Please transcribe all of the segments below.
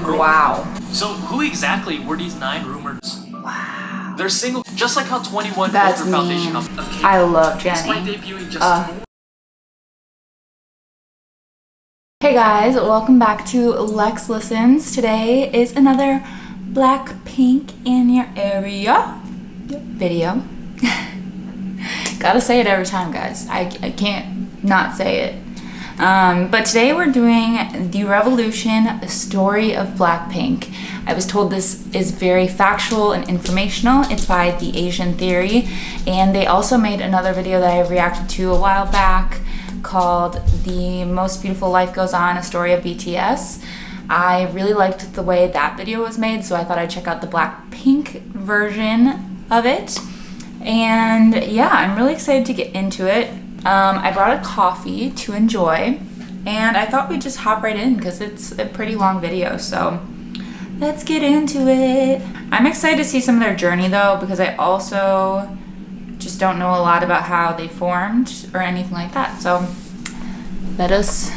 girl Wow. group. So who exactly were these 9 rumored? Wow. They're single, just like how 21 That's built their foundation mean. of K-pop. I love Despite Jennie. debuting just Hey guys, welcome back to Lex Listens. Today is another Blackpink in your area video. Gotta say it every time, guys. I can't not say it. But today we're doing the Revolution, the story of Blackpink. I was told this is very factual and informational. It's by The Asian Theory, and they also made another video that I reacted to a while back called The Most Beautiful Life Goes On, a story of BTS. I really liked the way that video was made, so I thought I'd check out the Blackpink version of it. And yeah, I'm really excited to get into it. I brought a coffee to enjoy, and I thought we'd just hop right in because it's a pretty long video, so let's get into it. I'm excited to see some of their journey though, because I also just don't know a lot about how they formed or anything like that. So let us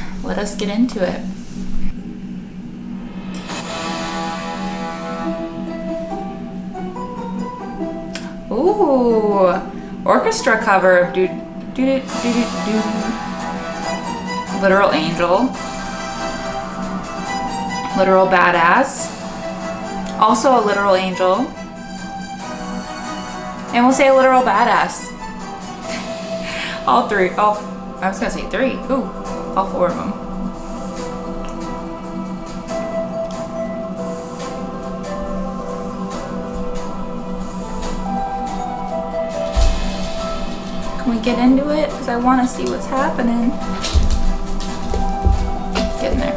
get into it. Ooh, orchestra cover of Dude. Literal Angel. Literal Badass. Also a Literal Angel. And we'll say a Literal Badass. All three. I was gonna say 3. Ooh, all 4 of them. Can we get into it? Because I want to see what's happening. Let's get in there.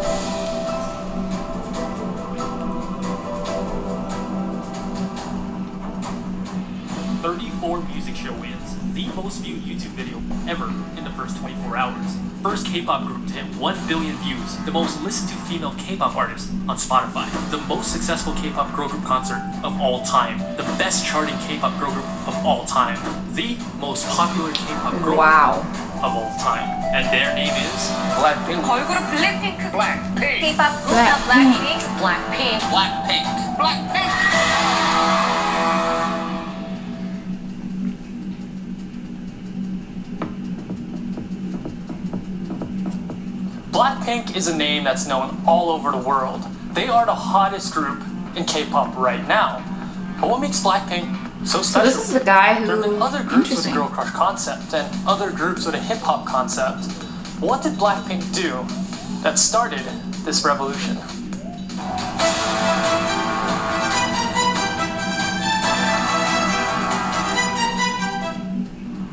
music show wins, the most viewed YouTube video ever in the first 24 hours. First K-pop group to hit 1 billion views, the most listened to female K-pop artist on Spotify, the most successful K-pop girl group concert of all time, the best charting K-pop girl group of all time, the most popular K-pop girl group of all time, and their name is Blackpink. 걸그룹 블랙핑크. Blackpink. K-pop group Blackpink. Blackpink. Blackpink. Blackpink. Blackpink is a name that's known all over the world. They are the hottest group in K-pop right now. But what makes Blackpink so special? So this is the guy who... There have been other groups with a girl crush concept and other groups with a hip-hop concept. What did Blackpink do that started this revolution?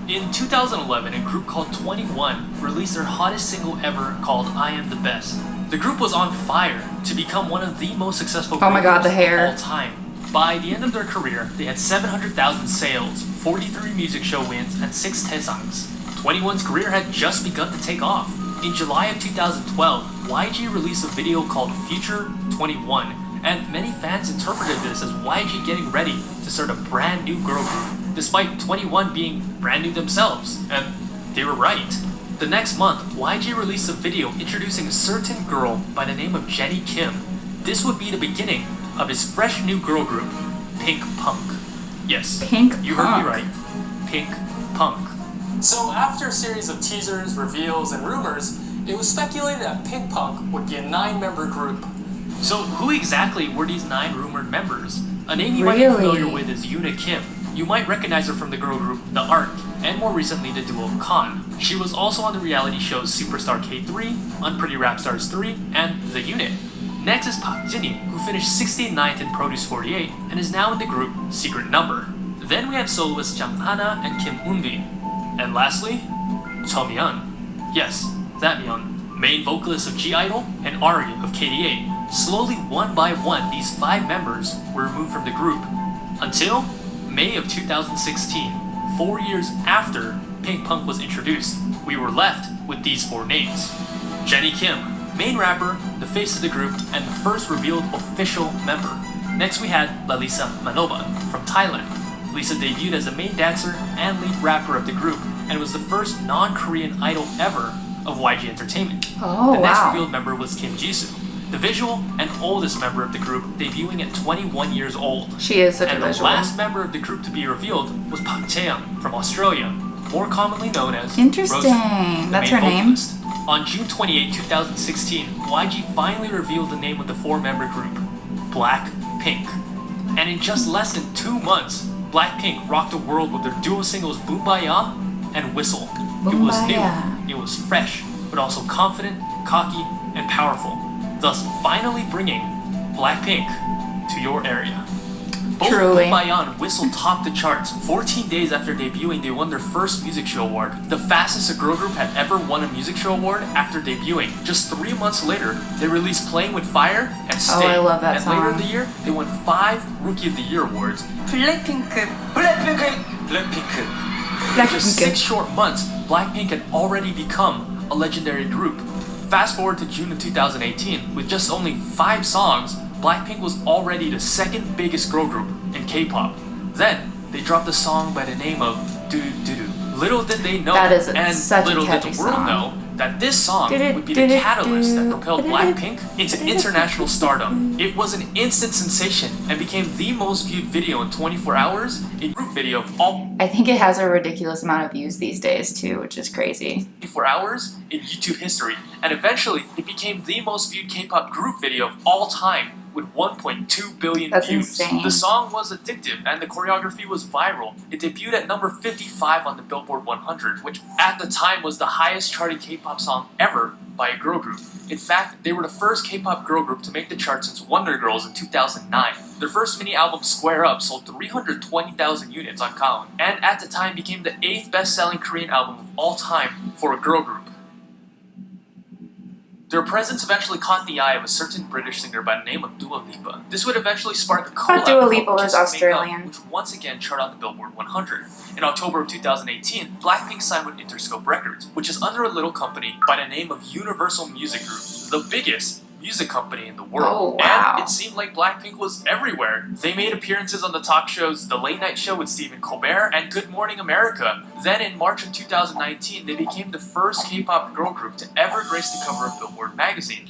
In 2011, a group called 21 released their hottest single ever called I Am the Best. The group was on fire to become one of the most successful groups of all time. By the end of their career, they had 700,000 sales, 43 music show wins, and 6 taesangs. 21's career had just begun to take off. In July of 2012, YG released a video called Future 21, and many fans interpreted this as YG getting ready to start a brand new girl group, despite 21 being brand new themselves, and they were right. The next month, YG released a video introducing a certain girl by the name of Jennie Kim. This would be the beginning of his fresh new girl group, Pink Punk. Yes, you heard me right, Pink Punk. So after a series of teasers, reveals, and rumors, it was speculated that Pink Punk would be a 9-member group. So who exactly were these 9 rumored members? A name you might be familiar with is Yoona Kim. You might recognize her from the girl group The Ark, and more recently the duo Con. She was also on the reality shows Superstar K3, Unpretty Rap Stars 3, and The Unit. Next is Park Jinhee, who finished 69th in Produce 48 and is now in the group Secret Number. Then we have soloists Jang Hana and Kim Eunbi. And lastly, Cho Myun. Yes, that Myun, main vocalist of G-Idol and Ari of KDA. Slowly, one by one, these 5 members were removed from the group until May of 2016, 4 years after Pink Punk was introduced. We were left with these 4 names. Jennie Kim, main rapper, the face of the group, and the first revealed official member. Next we had Lalisa Manoban from Thailand. Lisa debuted as the main dancer and lead rapper of the group and was the first non-Korean idol ever of YG Entertainment. The next revealed member was Kim Jisoo. the visual and oldest member of the group, debuting at 21 years old. She is such and a visual. the last member of the group to be revealed was Park Chae-young from Australia, more commonly known as Interesting. Rosie, the That's main her name? vocalist. On June 28, 2016, YG finally revealed the name of the four-member group, Blackpink. And in just less than 2 months, Blackpink rocked the world with their duo singles Boombayah and Whistle. It was Boombayah. new, it was fresh, but also confident, cocky, and powerful, thus finally bringing Blackpink to your area. Both Truly. Boombayah and Whistle topped the charts. 14 days after debuting, they won their first music show award, the fastest a girl group had ever won a music show award after debuting. Just 3 months later, they released Playing with Fire and Stay. I love that and song. later in the year, they won 5 Rookie of the Year awards. Blackpink. In just 6 short months, Blackpink had already become a legendary group. Fast forward to June of 2018, with just only 5 songs, Blackpink was already the second biggest girl group in K-pop. Then, they dropped a song by the name of Do Do Do. Little did they know, That is and such a little did catchy the world song. know, that this song would be the catalyst that propelled Blackpink into international stardom. It was an instant sensation and became the most viewed video in 24 hours, a group video of all I think it has a ridiculous amount of views these days too, which is crazy. 24 hours in YouTube history, and eventually it became the most viewed K-pop group video of all time with 1.2 billion That's views. insane. The song was addictive and the choreography was viral. It debuted at number 55 on the Billboard 100, which at the time was the highest charting K-pop song ever by a girl group. In fact, they were the first K-pop girl group to make the chart since Wonder Girls in 2009. Their first mini-album, Square Up, sold 320,000 units on Count, and at the time became the 8th best-selling Korean album of all time for a girl group. Their presence eventually caught the eye of a certain British singer by the name of Dua Lipa. This would eventually spark a collab Dua called Lipa was Just Make Up, Australian. which once again charted on the Billboard 100. In October of 2018, Blackpink signed with Interscope Records, which is under a little company by the name of Universal Music Group, the biggest music company in the world. Oh, wow. And it seemed like Blackpink was everywhere. They made appearances on the talk shows The Late Night Show with Stephen Colbert and Good Morning America. Then in March of 2019, they became the first K-pop girl group to ever grace the cover of Billboard magazine.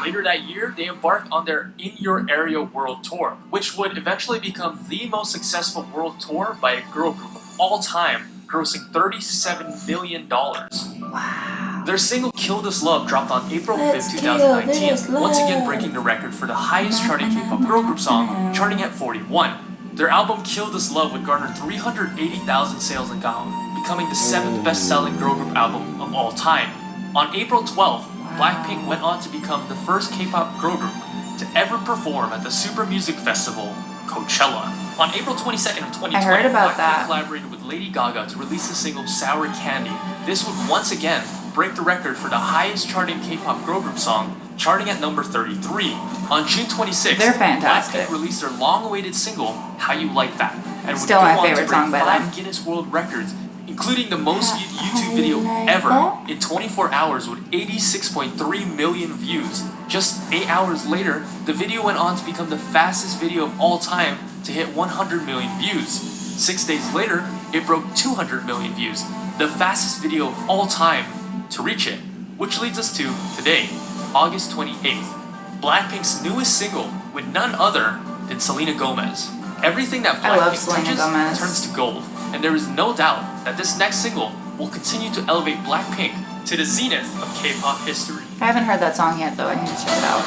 Later that year, they embarked on their In Your Area World Tour, which would eventually become the most successful world tour by a girl group of all time, grossing $37 million. Wow. Their single Kill This Love dropped on April 5th, Let's 2019, kill this once again love. breaking the record for the highest charting K-pop girl group song, charting at 41. Their album Kill This Love would garner 380,000 sales in Gaon, becoming the 7th best-selling girl group album of all time. On April 12th, Blackpink went on to become the first K-pop girl group to ever perform at the Super Music Festival, Coachella. On April 22nd of 2020, I heard about Blackpink that. collaborated with Lady Gaga to release the single Sour Candy. This would once again break the record for the highest charting K-pop girl group song, charting at number 33. On June 26th, They're fantastic. Blackpink released their long-awaited single, How You Like That, and would Still go my on to favorite break song by 5 them. Guinness World Records, including the most viewed YouTube video ever in 24 hours with 86.3 million views. Just 8 hours later, the video went on to become the fastest video of all time to hit 100 million views. 6 days later, it broke 200 million views, the fastest video of all time to reach it. Which leads us to today, August 28th, Blackpink's newest single with none other than Selena Gomez. Everything that I love Blackpink Selena touches Gomez. turns to gold, and there is no doubt that this next single will continue to elevate Blackpink to the zenith of K-pop history. I haven't heard that song yet though, I need to check it out.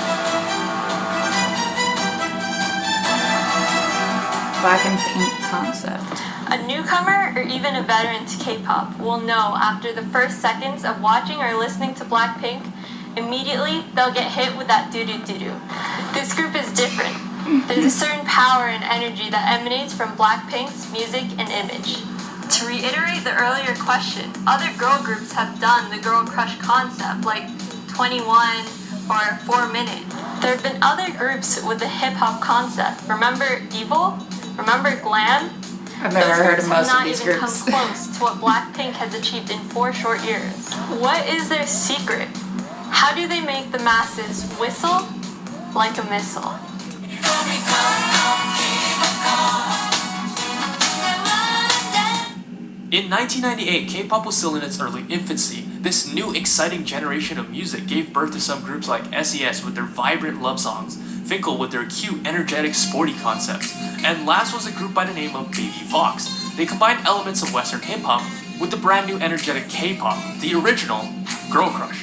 Black and pink concept. A newcomer or even a veteran to K-pop will know after the first seconds of watching or listening to Blackpink, immediately they'll get hit with that doo-doo-doo-doo. This group is different. There's a certain power and energy that emanates from Blackpink's music and image. To reiterate the earlier question, other girl groups have done the girl crush concept, like 21 or 4 Minute. There have been other groups with the hip-hop concept. Remember Evil? Remember Glam? I've never heard of most of Not these even groups. come close to what Blackpink has achieved in 4 short years. What is their secret? How do they make the masses whistle like a missile? In 1998, K-pop was still in its early infancy. This new exciting generation of music gave birth to some groups like SES with their vibrant love songs, Finkel with their cute, energetic, sporty concepts, and last was a group by the name of Baby Vox. They combined elements of Western hip-hop with the brand new energetic K-pop, the original Girl Crush.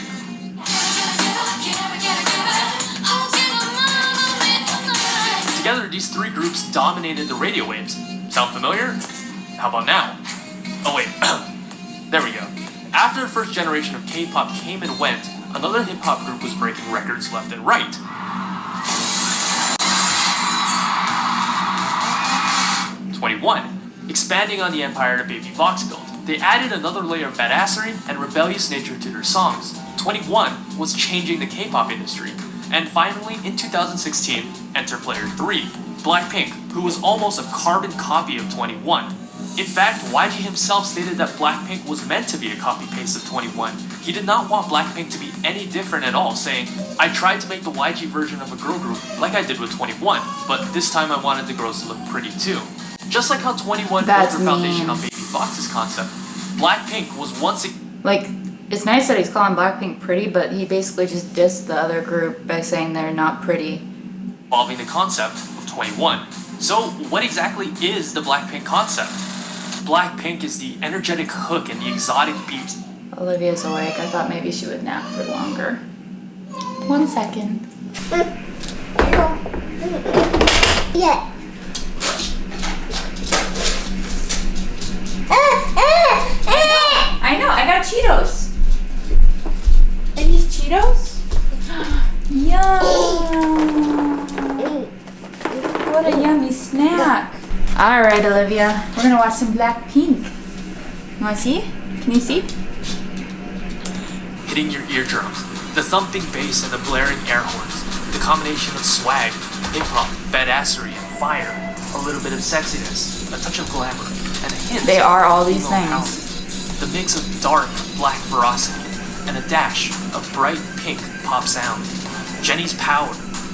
Together, these three groups dominated the radio waves. Sound familiar? How about now? Oh wait, there we go. After the first generation of K-pop came and went, another hip-hop group was breaking records left and right. 21. Expanding on the empire that Baby Vox built, they added another layer of badassery and rebellious nature to their songs. 21 was changing the K-pop industry. And finally, in 2016, enter player 3, Blackpink, who was almost a carbon copy of 21. In fact, YG himself stated that Blackpink was meant to be a copy-paste of 21. He did not want Blackpink to be any different at all, saying, "I tried to make the YG version of a girl group like I did with 21, but this time I wanted the girls to look pretty too." Just like how 21 built their foundation on Baby Vox's concept, Blackpink was once like, it's nice that he's calling Blackpink pretty, but he basically just dissed the other group by saying they're not pretty. Evolving the concept of 21. So, what exactly is the Blackpink concept? Blackpink is the energetic hook and the exotic beat. Olivia's awake. I thought maybe she would nap for longer. 1 second. Yeah. I know, I got Cheetos. Are these Cheetos? Yum! What a yummy snack. Alright, Olivia, we're gonna watch some Blackpink. You wanna see? Can you see? Hitting your eardrums, the thumping bass and the blaring air horns, the combination of swag, hip-hop, badassery, and fire, a little bit of sexiness, a touch of glamour, and a hint They are all these female things. power. The mix of dark, black ferocity, and a dash of bright pink pop sound. Jennie's power,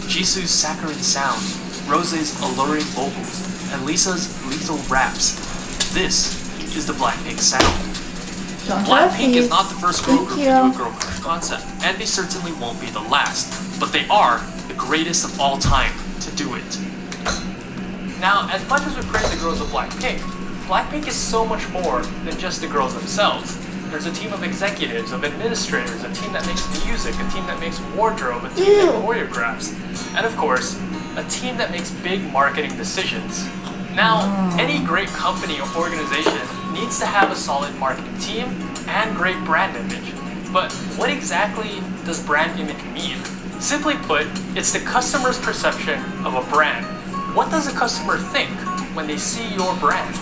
Jisoo's saccharine sound, Rose's alluring vocals, and Lisa's lethal raps. This is the Blackpink sound. Blackpink is not the first girl group to do a girl crush concept, and they certainly won't be the last, but they are the greatest of all time to do it. Now, as much as we praise the girls of Blackpink, Blackpink is so much more than just the girls themselves. There's a team of executives, of administrators, a team that makes music, a team that makes wardrobe, a team that choreographs, and of course, a team that makes big marketing decisions. Now, any great company or organization needs to have a solid marketing team and great brand image. But what exactly does brand image mean? Simply put, it's the customer's perception of a brand. What does a customer think when they see your brand?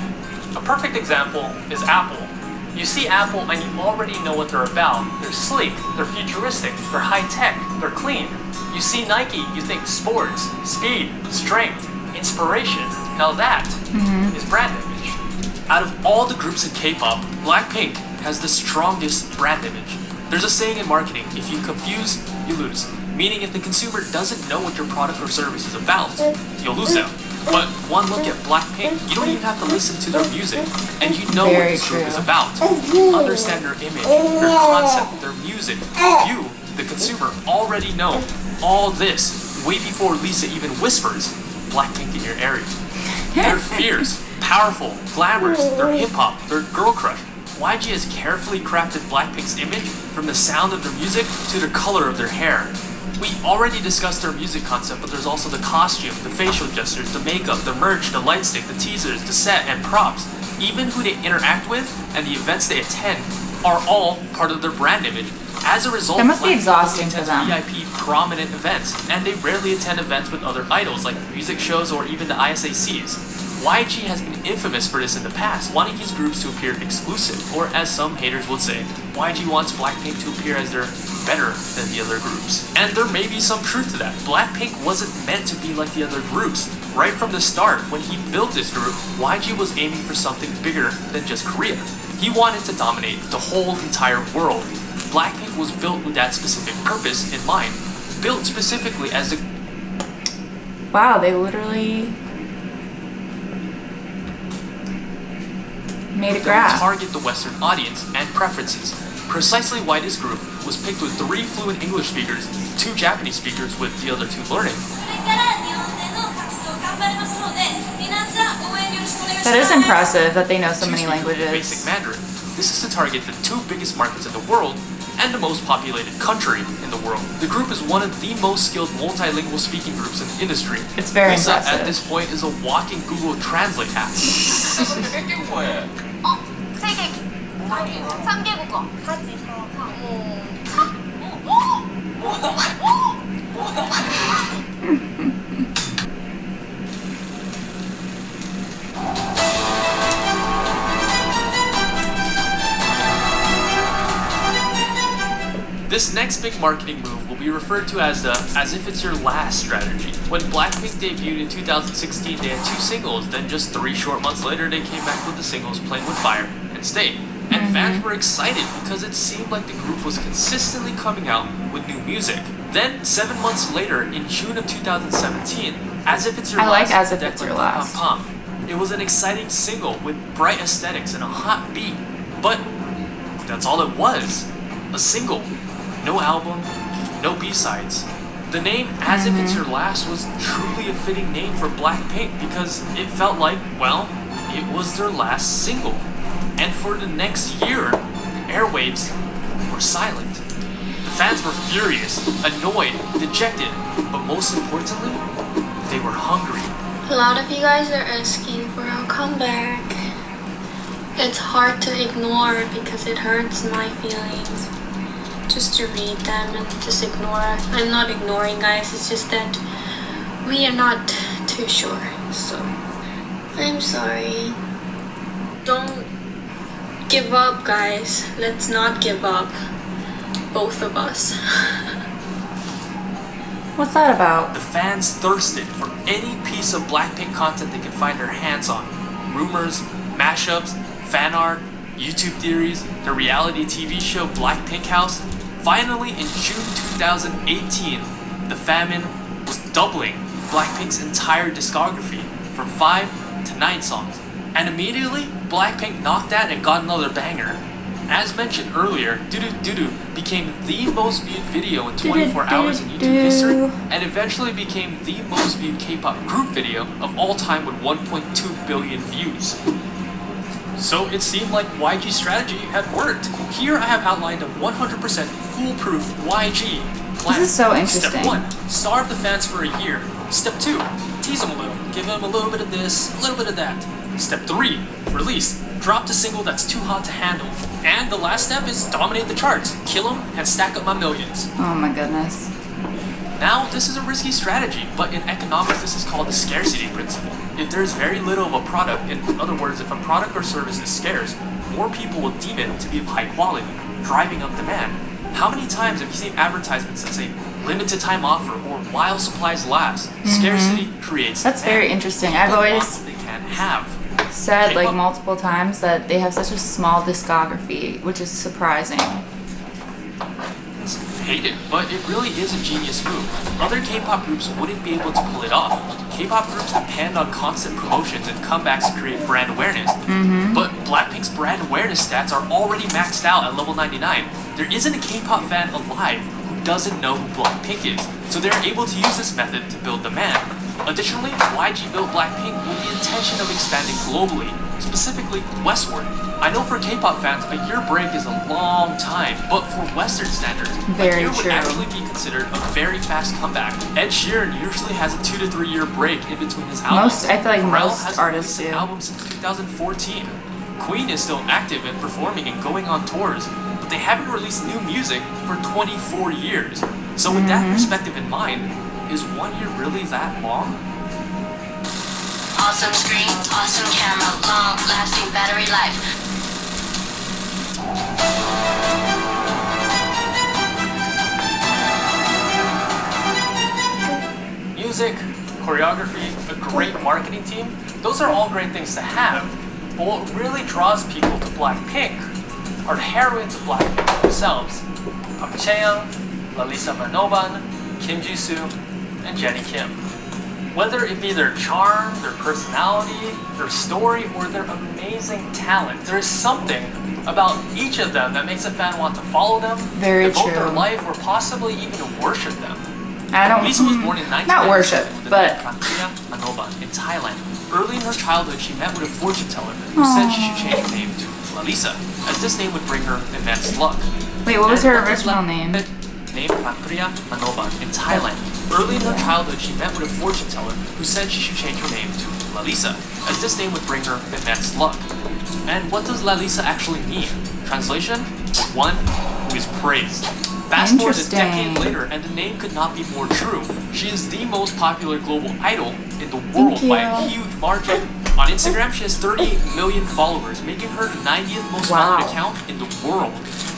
A perfect example is Apple. You see Apple and you already know what they're about. They're sleek, they're futuristic, they're high-tech, they're clean. You see Nike, you think sports, speed, strength, inspiration. Now that is brand image. Out of all the groups in K-pop, Blackpink has the strongest brand image. There's a saying in marketing, if you confuse, you lose. Meaning if the consumer doesn't know what your product or service is about, you'll lose out. But one look at Blackpink, you don't even have to listen to their music, and you know what this group is about. Understand their image, their concept, their music. You, the consumer, already know all this way before Lisa even whispers Blackpink in your area. They're fierce, powerful, glamorous, they're hip-hop, they're girl crush. YG has carefully crafted Blackpink's image from the sound of their music to the color of their hair. We already discussed their music concept, but there's also the costume, the facial gestures, the makeup, the merch, the light stick, the teasers, the set, and props. Even who they interact with and the events they attend are all part of their brand image. As a result, That must be exhausting for them. VIP prominent events, and they rarely attend events with other idols like music shows or even the ISACs. YG has been infamous for this in the past, wanting his groups to appear exclusive, or as some haters would say, YG wants Blackpink to appear as they're better than the other groups. And there may be some truth to that. Blackpink wasn't meant to be like the other groups. Right from the start, when he built this group, YG was aiming for something bigger than just Korea. He wanted to dominate the whole entire world. Blackpink was built with that specific purpose in mind. Built specifically as a... Wow, they literally made a that graph. would target the Western audience and preferences. Precisely why this group was picked with 3 fluent English speakers, 2 Japanese speakers with the other 2 learning. That is impressive that they know so 2 many speakers with languages. Basic Mandarin. This is to target the 2 biggest markets in the world and the most populated country in the world. The group is one of the most skilled multilingual speaking groups in the industry. It's very Lisa, impressive. at this point, is a walking Google Translate app. This next big marketing move will be referred to as the "as if it's your last" strategy. When Blackpink debuted in 2016, they had 2 singles, then just 3 short months later they came back with the singles Playing With Fire and Stay. And fans were excited because it seemed like the group was consistently coming out with new music. Then, 7 months later, in June of 2017, As If It's Your I Last, like As If Deck It's with Your Pom Last. Pom. It was an exciting single with bright aesthetics and a hot beat, but that's all it was. A single. No album, no B-sides. The name As If It's Your Last was truly a fitting name for Blackpink because it felt like, well, it was their last single. And for the next year, the airwaves were silent. The fans were furious, annoyed, dejected, but most importantly, they were hungry. A lot of you guys are asking for a comeback. It's hard to ignore because it hurts my feelings. Just to read them and just ignore. I'm not ignoring, guys, it's just that we are not too sure, so I'm sorry. Don't give up, guys. Let's not give up. Both of us. What's that about? The fans thirsted for any piece of Blackpink content they could find their hands on. Rumors, mashups, fan art, YouTube theories, the reality TV show Blackpink House. Finally, in June 2018, the famine was doubling Blackpink's entire discography from 5 to 9 songs. And immediately, Blackpink knocked that and got another banger. As mentioned earlier, Doo Doo Doo Doo became the most viewed video in 24 hours in YouTube history, and eventually became the most viewed K-pop group video of all time with 1.2 billion views. So it seemed like YG's strategy had worked. Here I have outlined a 100% foolproof YG plan. This is so interesting. Step 1, starve the fans for a year. Step 2, tease them a little. Give them a little bit of this, a little bit of that. Step 3, release. Drop the single that's too hot to handle. And the last step is dominate the charts. Kill them and stack up my millions. Oh my goodness. Now, this is a risky strategy, but in economics this is called the scarcity principle. If there's very little of a product, in other words, if a product or service is scarce, more people will deem it to be of high quality, driving up demand. How many times have you seen advertisements that say limited time offer or while supplies last? Scarcity creates That's demand. very interesting. People I've want always what they can't have. said like K-pop- multiple times that they have such a small discography, which is surprising. Hate it, but it really is a genius move. Other K-pop groups wouldn't be able to pull it off. K-pop groups depend on constant promotions and comebacks to create brand awareness. But Blackpink's brand awareness stats are already maxed out at level 99. There isn't a K-pop fan alive who doesn't know who Blackpink is, so they're able to use this method to build demand. Additionally, YG built Blackpink with the intention of expanding globally, specifically westward. I know for K-pop fans, a year break is a long time, but for Western standards, Very a year would true. actually be considered a very fast comeback. Ed Sheeran usually has a 2 to 3 year break in between his albums. I feel like Pharrell most hasn't artists released an do. album since 2014. Queen is still active and performing and going on tours, but they haven't released new music for 24 years. So with that perspective in mind, is 1 year really that long? Awesome screen, awesome camera, long lasting battery life. Music, choreography, a great marketing team, those are all great things to have. But what really draws people to Blackpink are the heroines of Blackpink themselves. Park Chaeyoung, Lalisa Manoban, Kim Jisoo, and Jennie Kim. Whether it be their charm, their personality, their story, or their amazing talent, there is something about each of them that makes a fan want to follow them, Very devote true. their life, or possibly even worship them. I don't. Lisa was born in 1997 not worship, but in Thailand. Early in her childhood, she met with a fortune teller who said she should change her name to Lalisa, as this name would bring her immense luck. wait, what was her original name? Named Papriya Manoban in Thailand. Early in her childhood, she met with a fortune teller who said she should change her name to Lalisa, as this name would bring her immense luck. And what does Lalisa actually mean? Translation: one who is praised. Fast forward a decade later, and the name could not be more true. She is the most popular global idol in the world by a huge margin. On Instagram, she has 38 million followers, making her the 90th most followed account in the world.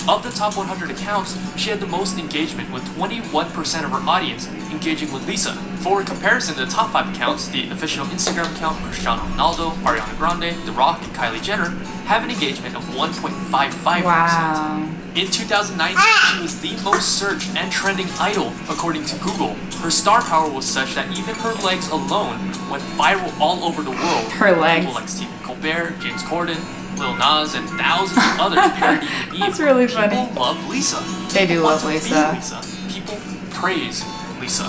Of the top 100 accounts, she had the most engagement, with 21% of her audience engaging with Lisa. For comparison, the top 5 accounts, the official Instagram account, Cristiano Ronaldo, Ariana Grande, The Rock, and Kylie Jenner, have an engagement of 1.55%. Wow. In 2019, she was the most searched and trending idol, according to Google. Her star power was such that even her legs alone went viral all over the world. Her legs. People like Stephen Colbert, James Corden, Lil Nas, and thousands of others parodying the meme. That's really funny. People love Lisa. They do love Want to be Lisa. Lisa. People praise Lisa.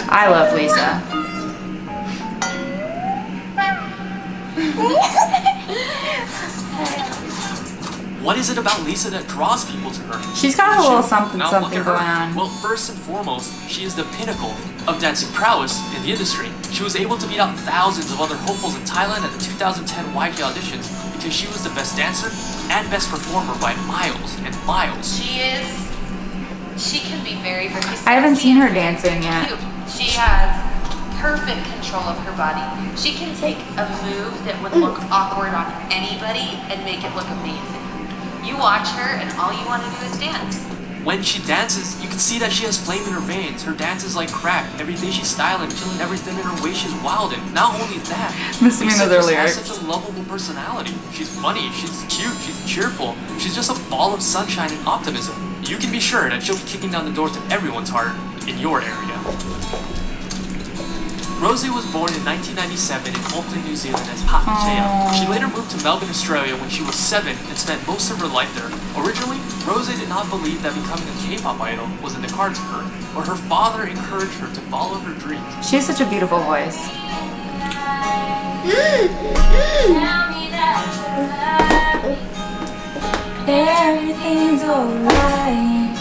I love Lisa. What is it about Lisa that draws people to her? She's got a little something Now look at her. going on. Well, first and foremost, she is the pinnacle of dancing prowess in the industry. She was able to beat out thousands of other hopefuls in Thailand at the 2010 YG auditions because she was the best dancer and best performer by miles and miles. She can be very, very sexy. I haven't seen her and very, dancing very yet. cute. She has perfect control of her body. She can take a move that would look awkward on anybody and make it look amazing. You watch her and all you want to do is dance. When she dances, you can see that she has flame in her veins. Her dance is like crack. Every day she's styling, killing everything in her way. She's wild, and not only that, Missing Lisa another just lyric. has such a lovable personality. She's funny, she's cute, she's cheerful. She's just a ball of sunshine and optimism. You can be sure that she'll be kicking down the door to everyone's heart in your area. Rosie was born in 1997 in Auckland, New Zealand as Papichea. She later moved to Melbourne, Australia when she was 7 and spent most of her life there. Originally, Rosie did not believe that becoming a K-pop idol was in the cards for her, or her father encouraged her to follow her dreams. She has such a beautiful voice. Everything's alright.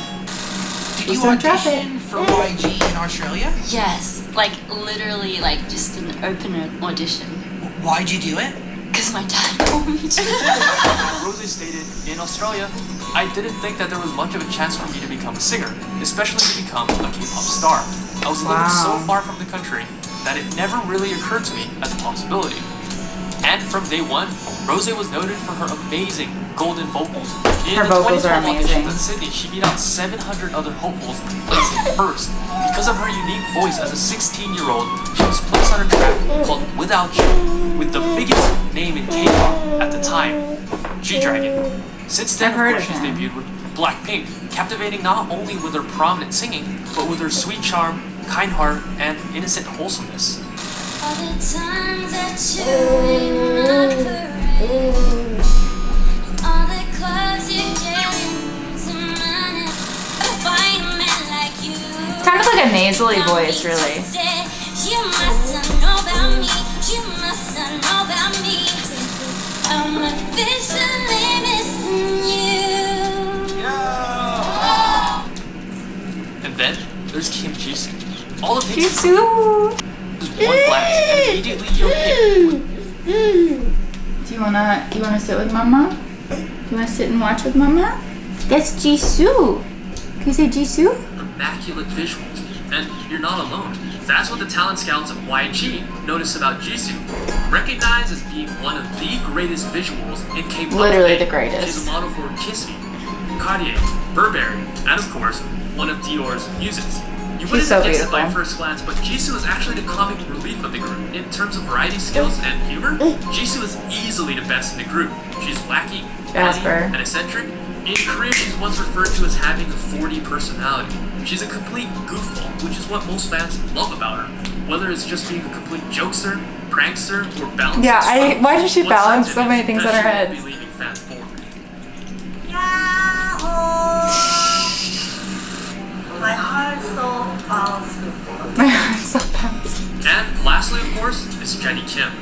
Did Please you don't drop audition for YG in Australia? Yes, like literally like just an open audition. Why'd you do it? Because my dad told me to. Rosie stated, in Australia, I didn't think that there was much of a chance for me to become a singer, especially to become a K-pop star. I was living so far from the country that it never really occurred to me as a possibility. And from day one, Rosie was noted for her amazing golden vocals. In Her the vocals are 2012 amazing. auditions in Sydney, she beat out 700 other hopefuls, placing first. Because of her unique voice as a 16-year-old, she was placed on a track called Without You, with the biggest name in K-pop at the time, G-Dragon. Since then, I've heard of course, of she's him. debuted with Blackpink, captivating not only with her prominent singing, but with her sweet charm, kind heart, and innocent wholesomeness. All the times that you ain't my parade, all the clubs you carry some money, find a man like you. It's kind of like a nasally voice, really. You mustn't know about me. You mustn't know about me. I'm officially missing you. And then there's Kim Jisoo. All it takes is Jisoo! one glance, and immediately you're hit with Do you wanna sit with Mama? Do you wanna sit and watch with Mama? That's Jisoo. Can you say Jisoo? immaculate visuals. And you're not alone. That's what the talent scouts of YG noticed about Jisoo. Recognized as being one of the greatest visuals in K-pop. Literally today. the greatest. She's a model for Kiss Me, Cartier, Burberry, and of course, one of Dior's muses. You wouldn't so guess it by beautiful. first glance, but Jisoo is actually the comic relief of the group. In terms of variety skills and humor, Jisoo is easily the best in the group. She's wacky, funny, Jasper. and eccentric. In Korea, she's once referred to as having a 4D personality. She's a complete goofball, which is what most fans love about her. Whether it's just being a complete jokester, prankster, or balancing. Yeah, why does she balance so many things on her head? head? Be leaving fans bored. My heart so bounces. My heart so bounces. And lastly, of course, is Jennie Kim.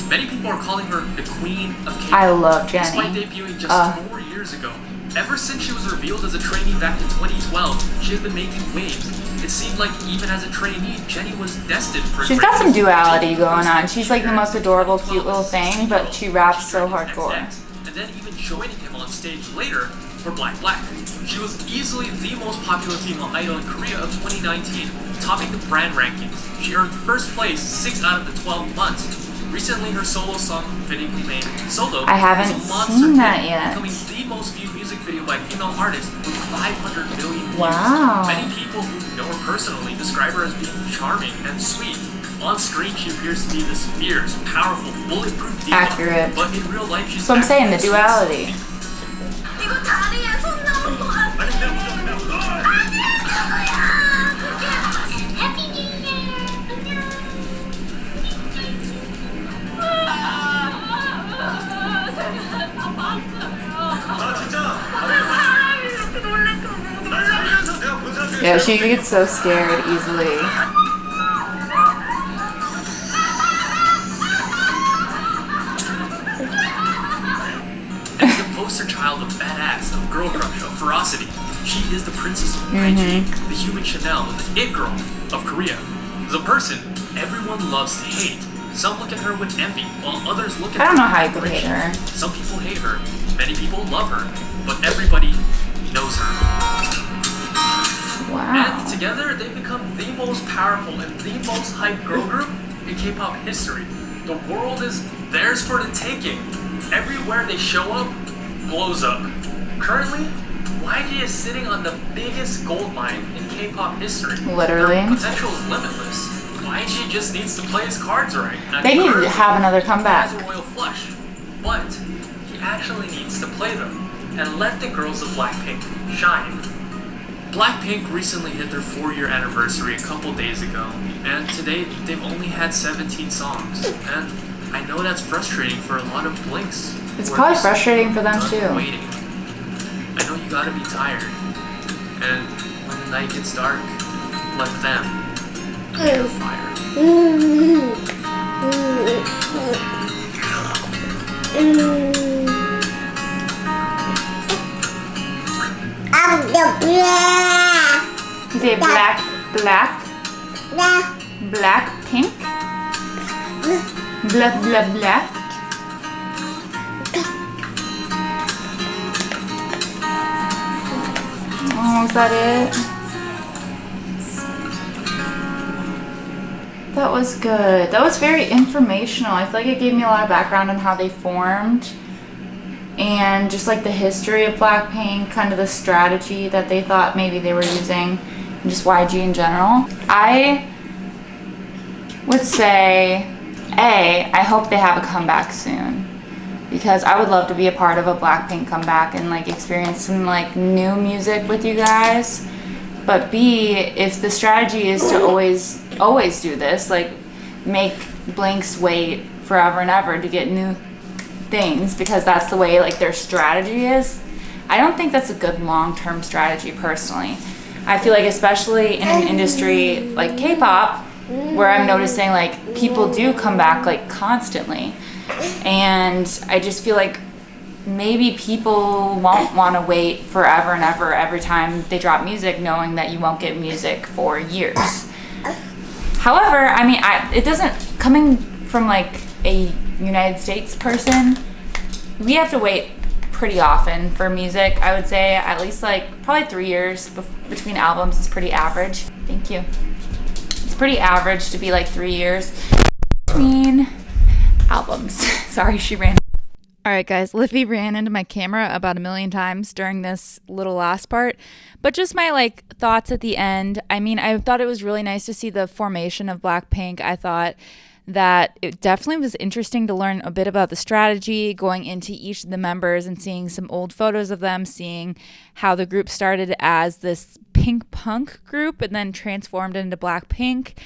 Many people are calling her the queen of K-pop. I love Jennie. Despite debuting just 4 years ago. Ever since she was revealed as a trainee back in 2012, she has been making waves. It seemed like even as a trainee, Jennie was destined for. She's got some duality going on. She's like the most adorable, cute little thing, but she raps so hardcore. And then even joining him on stage later for Black. She was easily the most popular female idol in Korea of 2019, topping the brand rankings. She earned first place 6 out of the 12 months. Recently, her solo song, fittingly named Solo, I haven't was a monster seen that hit, yet. becoming the most viewed music video by female artists with 500 million views. Wow. Many people who know her personally describe her as being charming and sweet. On screen, she appears to be this fierce, powerful, bulletproof diva. Accurate. But in real life, she's So I'm saying the duality. 이거 다리에 손 나올 것 같아. 아니야, Yeah, she gets so scared easily. As the poster child of badass, of girl crush, of ferocity, she is the princess of YG, the human Chanel, the it girl of Korea. The person everyone loves to hate. Some look at her with envy, while others look at her I don't know how you with could hate admiration. her. Some people hate her, many people love her, but everybody knows her. Wow. And together, they become the most powerful and the most hyped girl group in K-pop history. The world is theirs for the taking. Everywhere they show up, blows up. Currently, YG is sitting on the biggest gold mine in K-pop history. Literally. Their potential is limitless. YG just needs to play his cards right. And They need to currently, have another he comeback. has a royal flush, but he actually needs to play them and let the girls of Blackpink shine. Blackpink recently hit their 4-year anniversary a couple days ago, and today they've only had 17 songs. And I know that's frustrating for a lot of Blinks. It's who are probably just frustrating for them done too. Waiting. I know you gotta be tired, and when the night gets dark, let them be your fire. Is it Blackpink? Black. Oh, is that it? That was good. That was very informational. I feel like it gave me a lot of background on how they formed and just like the history of Blackpink, kind of the strategy that they thought maybe they were using, and just YG in general. I would say, I hope they have a comeback soon, because I would love to be a part of a Blackpink comeback and like experience some like new music with you guys. But B, if the strategy is to always do this, like make Blinks wait forever and ever to get new things, because that's the way like their strategy is, I don't think that's a good long-term strategy personally. I feel like especially in an industry like K-pop, where I'm noticing like people do come back like constantly, and I just feel like maybe people won't want to wait forever and ever every time they drop music, knowing that you won't get music for years. However, I mean, it doesn't, coming from like a United States person, we have to wait pretty often for music. I would say at least like probably 3 years between albums is pretty average. Thank you. It's pretty average to be like 3 years between albums. Sorry, she ran. All right, guys, Liffy ran into my camera about 1 million times during this little last part, but just my like thoughts at the end. I mean, I thought it was really nice to see the formation of Blackpink. I thought that it definitely was interesting to learn a bit about the strategy, going into each of the members and seeing some old photos of them, seeing how the group started as this pink punk group and then transformed into Blackpink.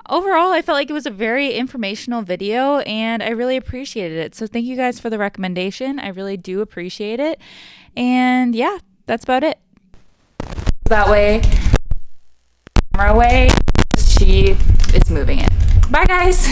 Overall, I felt like it was a very informational video and I really appreciated it. So thank you guys for the recommendation. I really do appreciate it. And yeah, that's about it. That way, camera away, she is moving it. Bye guys.